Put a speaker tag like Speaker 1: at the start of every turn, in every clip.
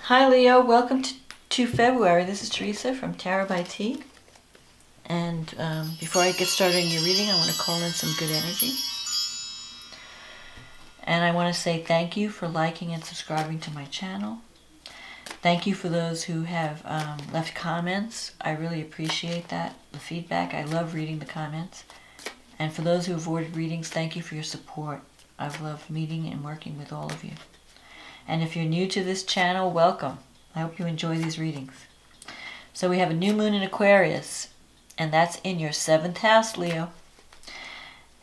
Speaker 1: Hi Leo, welcome to February. This is Teresa from Tarot by T. And before I get started in your reading, I want to call in some good energy. And I want to say thank you for liking and subscribing to my channel. Thank you for those who have left comments. I really appreciate that, the feedback. I love reading the comments. And for those who have ordered readings, thank you for your support. I've loved meeting and working with all of you. And if you're new to this channel, welcome. I hope you enjoy these readings. So we have a new moon in Aquarius, and that's in your 7th house, Leo.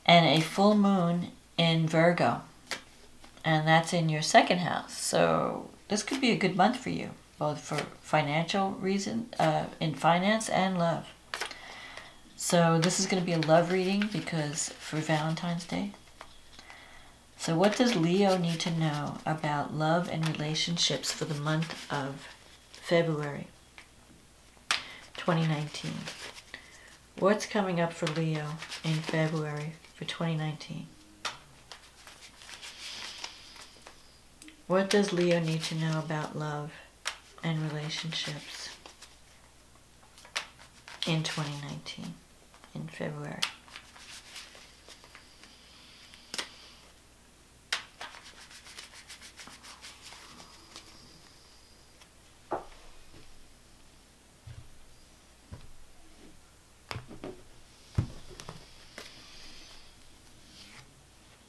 Speaker 1: And a full moon in Virgo, and that's in your 2nd house. So this could be a good month for you, both for financial reason, in finance and love. So this is going to be a love reading because for Valentine's Day. So what does Leo need to know about love and relationships for the month of February 2019? What's coming up for Leo in February for 2019? What does Leo need to know about love and relationships in 2019, in February?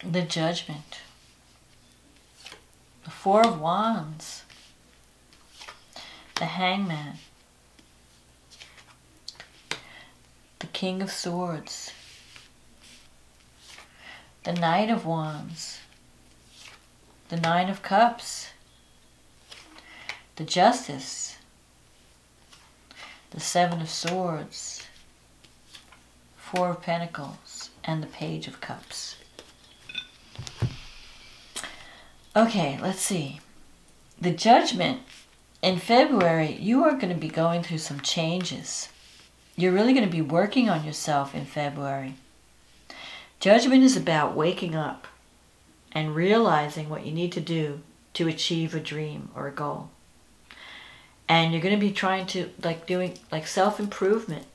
Speaker 1: The Judgment, the Four of Wands, the Hangman, the King of Swords, the Knight of Wands, the Nine of Cups, the Justice, the Seven of Swords, Four of Pentacles, and the Page of Cups. Okay, let's see. The Judgment, in February, you are going to be going through some changes. You're really going to be working on yourself in February. Judgment is about waking up and realizing what you need to do to achieve a dream or a goal. And you're going to be trying to, doing self-improvement.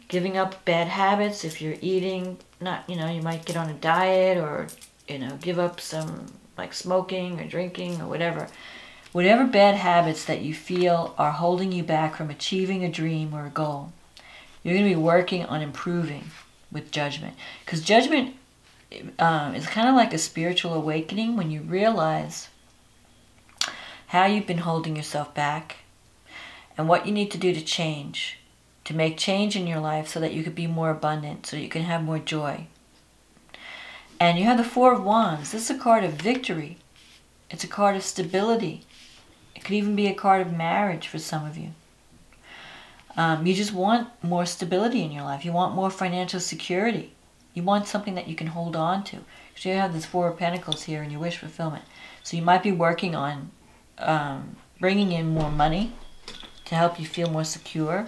Speaker 1: Giving up bad habits if you're eating, you might get on a diet or, give up some, smoking or drinking or whatever. Whatever bad habits that you feel are holding you back from achieving a dream or a goal, you're going to be working on improving with Judgment. Because Judgment is kind of like a spiritual awakening when you realize how you've been holding yourself back and what you need to do to change, to make change in your life so that you could be more abundant, so that you can have more joy. And you have the Four of Wands. This is a card of victory. It's a card of stability. It could even be a card of marriage for some of you. You just want more stability in your life. You want more financial security. You want something that you can hold on to. So you have this Four of Pentacles here in your wish fulfillment. So you might be working on bringing in more money to help you feel more secure,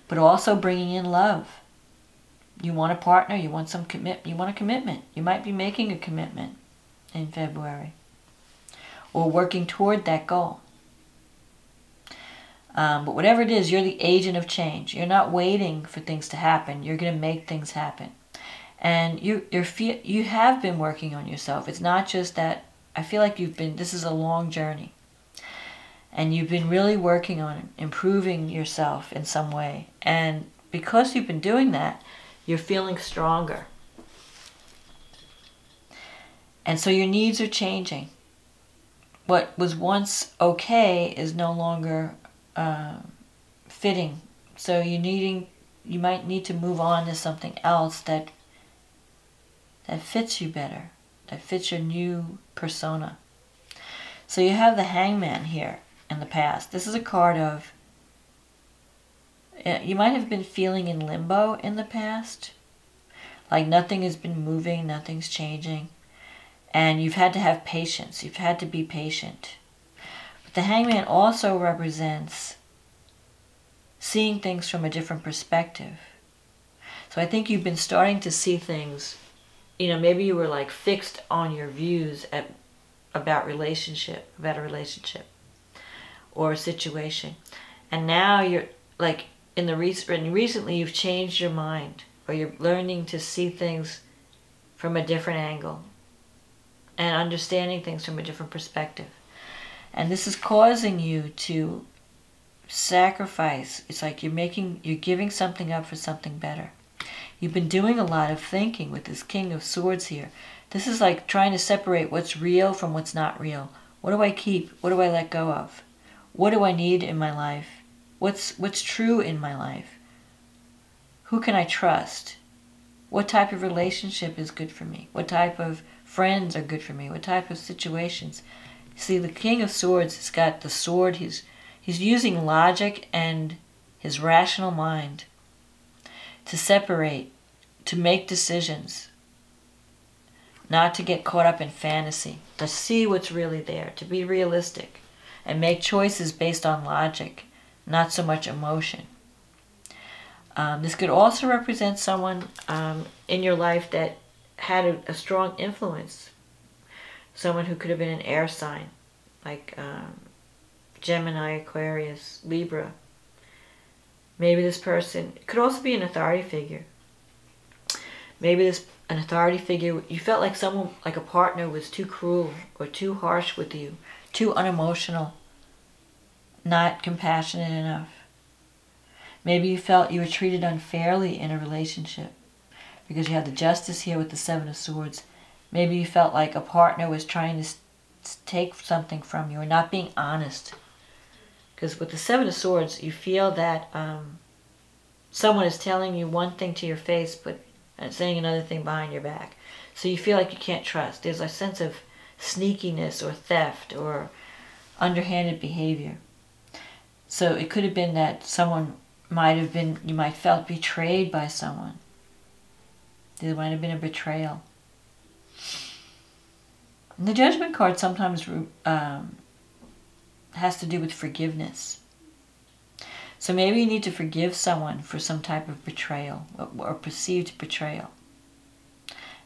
Speaker 1: but also bringing in love. You want a partner, you want some commitment, you want a commitment. You might be making a commitment in February or working toward that goal. But whatever it is, you're the agent of change. You're not waiting for things to happen. You're going to make things happen. And you have been working on yourself. It's not just that, I feel like this is a long journey. And you've been really working on improving yourself in some way. And because you've been doing that, you're feeling stronger. And so your needs are changing. What was once okay is no longer fitting. So you might need to move on to something else that fits you better, that fits your new persona. So you have the Hangman here in the past. This is a card of, you might have been feeling in limbo in the past. Like nothing has been moving, nothing's changing. And you've had to have patience. You've had to be patient. But the Hangman also represents seeing things from a different perspective. So I think you've been starting to see things, maybe you were fixed on your views about a relationship. or a situation. And now you're like recently you've changed your mind, or you're learning to see things from a different angle and understanding things from a different perspective. And this is causing you to sacrifice. It's like you're giving something up for something better. You've been doing a lot of thinking with this King of Swords here. This is like trying to separate what's real from what's not real. What do I keep? What do I let go of? What do I need in my life? What's true in my life? Who can I trust? What type of relationship is good for me? What type of friends are good for me? What type of situations? See, the King of Swords has got the sword. He's using logic and his rational mind to separate, to make decisions, not to get caught up in fantasy, to see what's really there, to be realistic and make choices based on logic, not so much emotion. This could also represent someone in your life that had a strong influence. Someone who could have been an air sign, like Gemini, Aquarius, Libra. Maybe this person, it could also be an authority figure. Maybe an authority figure, you felt like someone, like a partner was too cruel or too harsh with you, too unemotional, not compassionate enough. Maybe you felt you were treated unfairly in a relationship because you had the Justice here with the Seven of Swords. Maybe you felt like a partner was trying to take something from you or not being honest. Because with the Seven of Swords, you feel that someone is telling you one thing to your face but saying another thing behind your back. So you feel like you can't trust. There's a sense of sneakiness or theft or underhanded behavior. So it could have been that someone might have been, you might have felt betrayed by someone. There might have been a betrayal. And the Judgment card sometimes has to do with forgiveness. So maybe you need to forgive someone for some type of betrayal or perceived betrayal.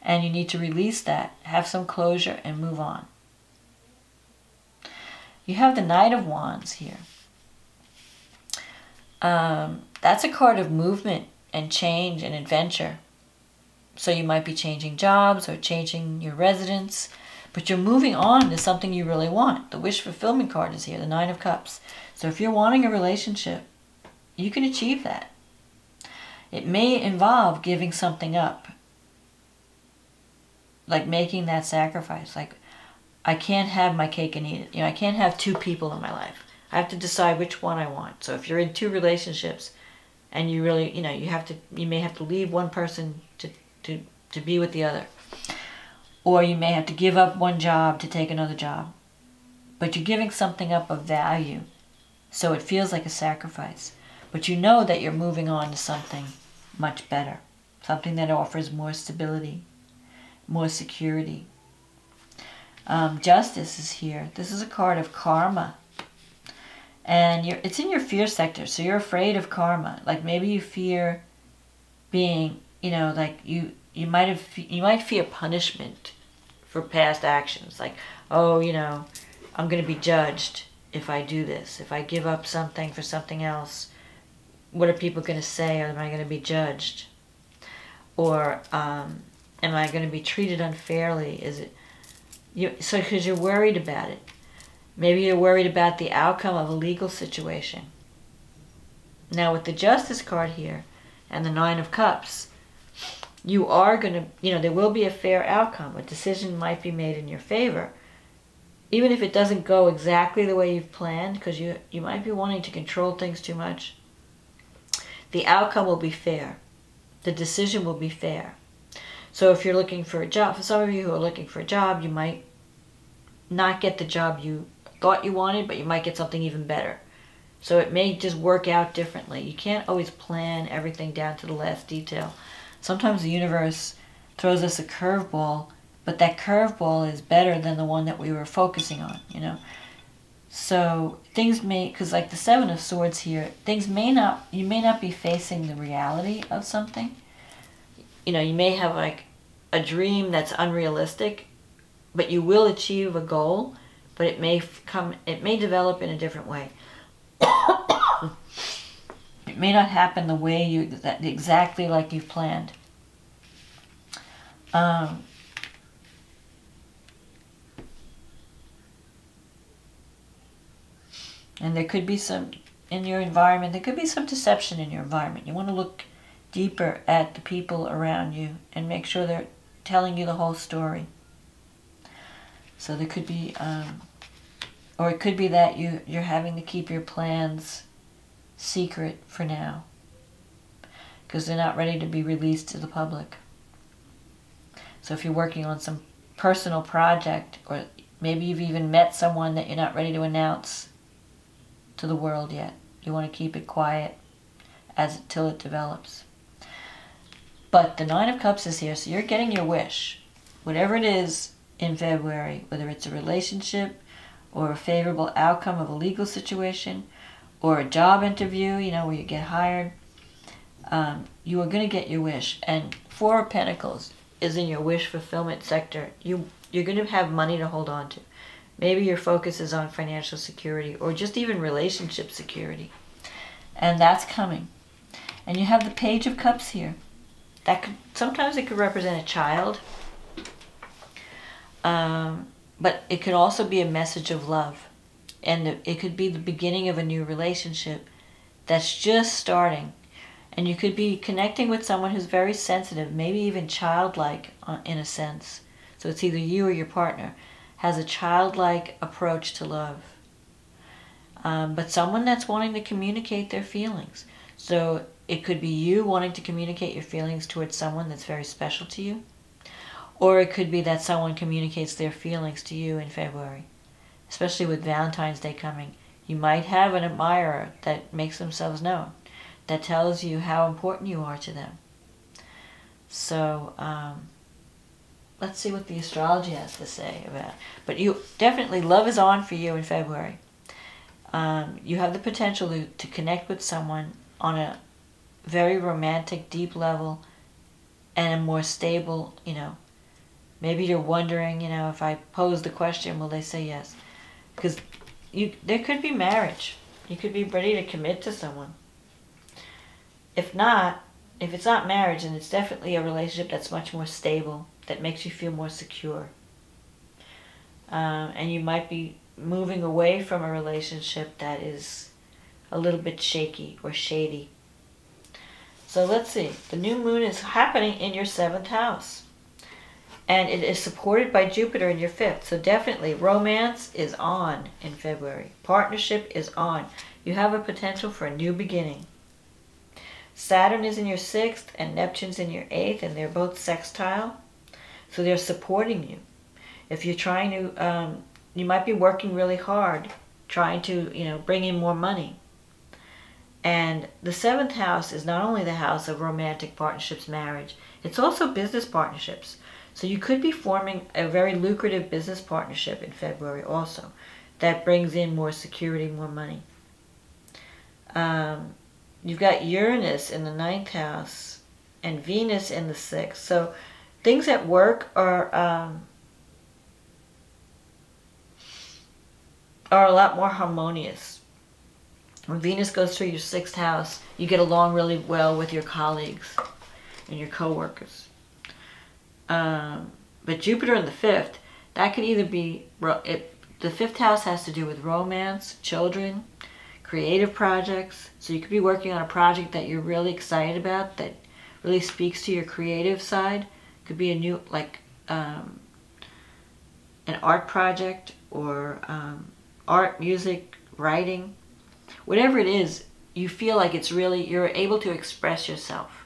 Speaker 1: And you need to release that, have some closure, and move on. You have the Knight of Wands here. That's a card of movement and change and adventure. So you might be changing jobs or changing your residence, but you're moving on to something you really want. The wish fulfillment card is here, the Nine of Cups. So if you're wanting a relationship, you can achieve that. It may involve giving something up, like making that sacrifice. Like, I can't have my cake and eat it. I can't have two people in my life. I have to decide which one I want. So if you're in two relationships and you really, you may have to leave one person to be with the other. Or you may have to give up one job to take another job. But you're giving something up of value. So it feels like a sacrifice. But you know that you're moving on to something much better. Something that offers more stability, more security. Justice is here. This is a card of karma. And it's in your fear sector, so you're afraid of karma. Like maybe you fear being, like you might fear punishment for past actions. Like, oh, I'm going to be judged if I do this. If I give up something for something else, what are people going to say? Or am I going to be judged? Or am I going to be treated unfairly? So because you're worried about it. Maybe you're worried about the outcome of a legal situation. Now with the Justice card here and the Nine of Cups, you are going to, there will be a fair outcome. A decision might be made in your favor. Even if it doesn't go exactly the way you've planned, because you might be wanting to control things too much. The outcome will be fair. The decision will be fair. So if you're looking for a job, for some of you who are looking for a job, you might not get the job you thought you wanted, but you might get something even better. So it may just work out differently. You can't always plan everything down to the last detail. Sometimes the universe throws us a curveball, but that curveball is better than the one that we were focusing on, So things may, because like the Seven of Swords here, you may not be facing the reality of something. You may have like a dream that's unrealistic, but you will achieve a goal, but it may develop in a different way. It may not happen the way exactly like you've planned. And there could be some, in your environment, there could be some deception in your environment. You want to look deeper at the people around you and make sure they're telling you the whole story. So there could be, or it could be that you're having to keep your plans secret for now because they're not ready to be released to the public. So if you're working on some personal project, or maybe you've even met someone that you're not ready to announce to the world yet, you want to keep it quiet till it develops. But the Nine of Cups is here, so you're getting your wish. Whatever it is in February, whether it's a relationship or a favorable outcome of a legal situation or a job interview, you know, where you get hired, you are going to get your wish. And Four of Pentacles is in your wish fulfillment sector. You're going to have money to hold on to. Maybe your focus is on financial security or just even relationship security. And that's coming. And you have the Page of Cups here. Sometimes it could represent a child. But it could also be a message of love. And it could be the beginning of a new relationship that's just starting. And you could be connecting with someone who's very sensitive, maybe even childlike in a sense. So it's either you or your partner has a childlike approach to love. But someone that's wanting to communicate their feelings. So it could be you wanting to communicate your feelings towards someone that's very special to you. Or it could be that someone communicates their feelings to you in February. Especially with Valentine's Day coming. You might have an admirer that makes themselves known. That tells you how important you are to them. So, let's see what the astrology has to say about it. But definitely, love is on for you in February. You have the potential to connect with someone on a very romantic, deep level and a more stable, you know. Maybe you're wondering, you know, if I pose the question, will they say yes? Because there could be marriage. You could be ready to commit to someone. If it's not marriage, then it's definitely a relationship that's much more stable, that makes you feel more secure. And you might be moving away from a relationship that is a little bit shaky or shady. So let's see. The new moon is happening in your 7th house. And it is supported by Jupiter in your 5th. So definitely, romance is on in February. Partnership is on. You have a potential for a new beginning. Saturn is in your 6th and Neptune's in your 8th, and they're both sextile. So they're supporting you. If you're trying to, you might be working really hard, trying to, you know, bring in more money. And the 7th house is not only the house of romantic partnerships, marriage, it's also business partnerships. So you could be forming a very lucrative business partnership in February also. That brings in more security, more money. You've got Uranus in the 9th house and Venus in the 6th. So things at work are a lot more harmonious. When Venus goes through your 6th house, you get along really well with your colleagues and your co-workers. But Jupiter in the 5th, that could either be, the 5th house has to do with romance, children, creative projects. So you could be working on a project that you're really excited about, that really speaks to your creative side. Could be a new, like, an art project or art, music, writing. Whatever it is, you feel like it's really, you're able to express yourself.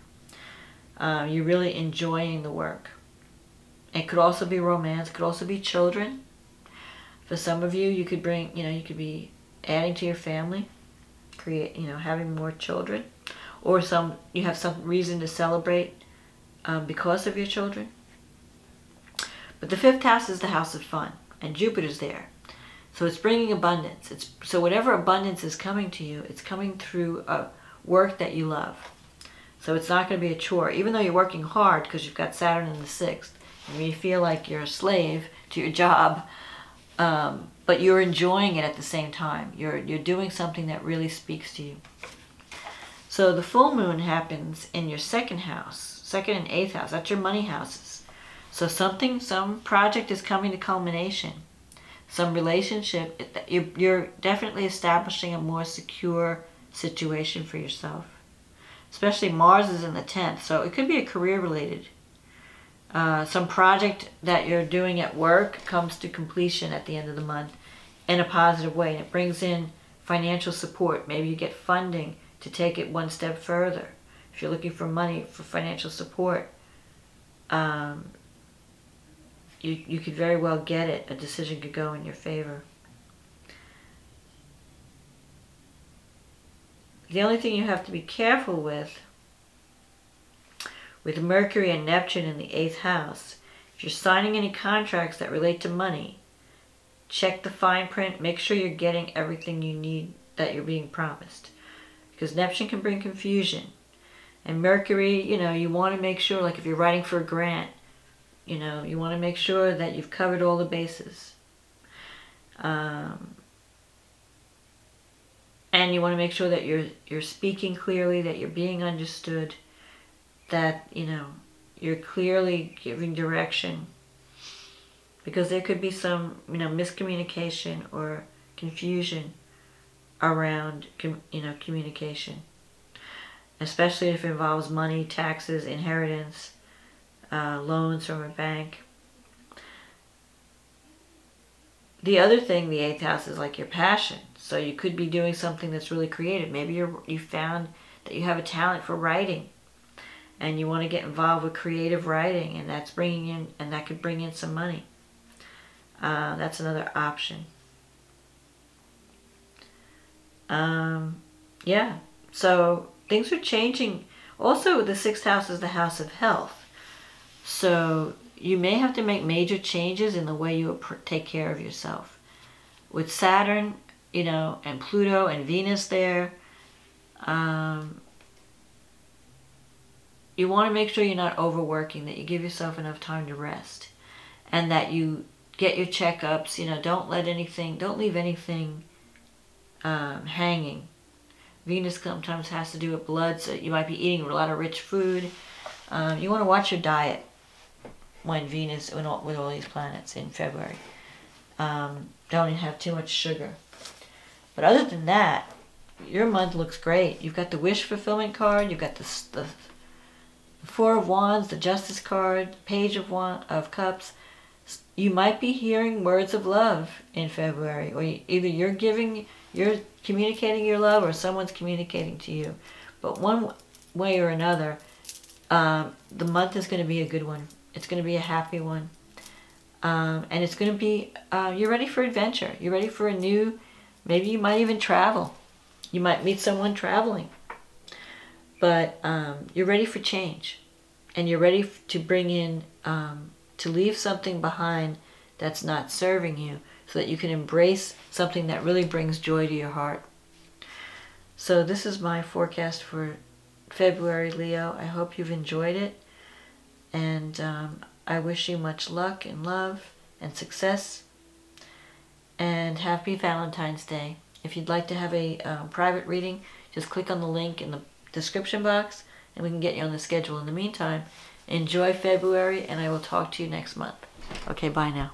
Speaker 1: You're really enjoying the work. It could also be romance, it could also be children. For some of you, you could bring, you know, you could be adding to your family, having more children. Or you have some reason to celebrate because of your children. But the 5th house is the house of fun, and Jupiter's there. So it's bringing abundance. So whatever abundance is coming to you, it's coming through work that you love. So it's not going to be a chore, even though you're working hard because you've got Saturn in the 6th. And you feel like you're a slave to your job. but you're enjoying it at the same time. You're doing something that really speaks to you. So the full moon happens in your second house, second and eighth house. That's your money houses. So some project is coming to culmination. Some relationship, you're definitely establishing a more secure situation for yourself. Especially Mars is in the 10th, so it could be a career related. Some project that you're doing at work comes to completion at the end of the month in a positive way. And it brings in financial support. Maybe you get funding to take it one step further. If you're looking for money for financial support, you could very well get it. A decision could go in your favor. The only thing you have to be careful with Mercury and Neptune in the 8th house, if you're signing any contracts that relate to money, check the fine print. Make sure you're getting everything you need that you're being promised. Because Neptune can bring confusion. And Mercury, you want to make sure, like if you're writing for a grant, you want to make sure that you've covered all the bases. And you want to make sure that you're speaking clearly, that you're being understood, that, you're clearly giving direction. Because there could be some, miscommunication or confusion around, communication. Especially if it involves money, taxes, inheritance, loans from a bank. The other thing, the 8th house, is like your passion. So you could be doing something that's really creative. Maybe you found that you have a talent for writing, and you want to get involved with creative writing, and that could bring in some money. That's another option. Yeah. So things are changing. Also, the 6th house is the house of health. So you may have to make major changes in the way you take care of yourself. With Saturn, and Pluto and Venus there, you want to make sure you're not overworking, that you give yourself enough time to rest, and that you get your checkups. Don't leave anything hanging. Venus sometimes has to do with blood, so you might be eating a lot of rich food. You want to watch your diet when Venus, with all these planets in February. Don't have too much sugar. But other than that, your month looks great. You've got the wish fulfillment card. You've got the Four of Wands, the Justice card, Page of Cups. You might be hearing words of love in February, or either you're communicating your love, or someone's communicating to you. But one way or another, the month is going to be a good one. It's going to be a happy one. And it's going to be, you're ready for adventure. You're ready for maybe you might even travel. You might meet someone traveling. But you're ready for change. And you're ready to bring in, to leave something behind that's not serving you, so that you can embrace something that really brings joy to your heart. So this is my forecast for February, Leo. I hope you've enjoyed it. And I wish you much luck and love and success. And happy Valentine's Day. If you'd like to have a private reading, just click on the link in the description box, and we can get you on the schedule. In the meantime, enjoy February, and I will talk to you next month. Okay, bye now.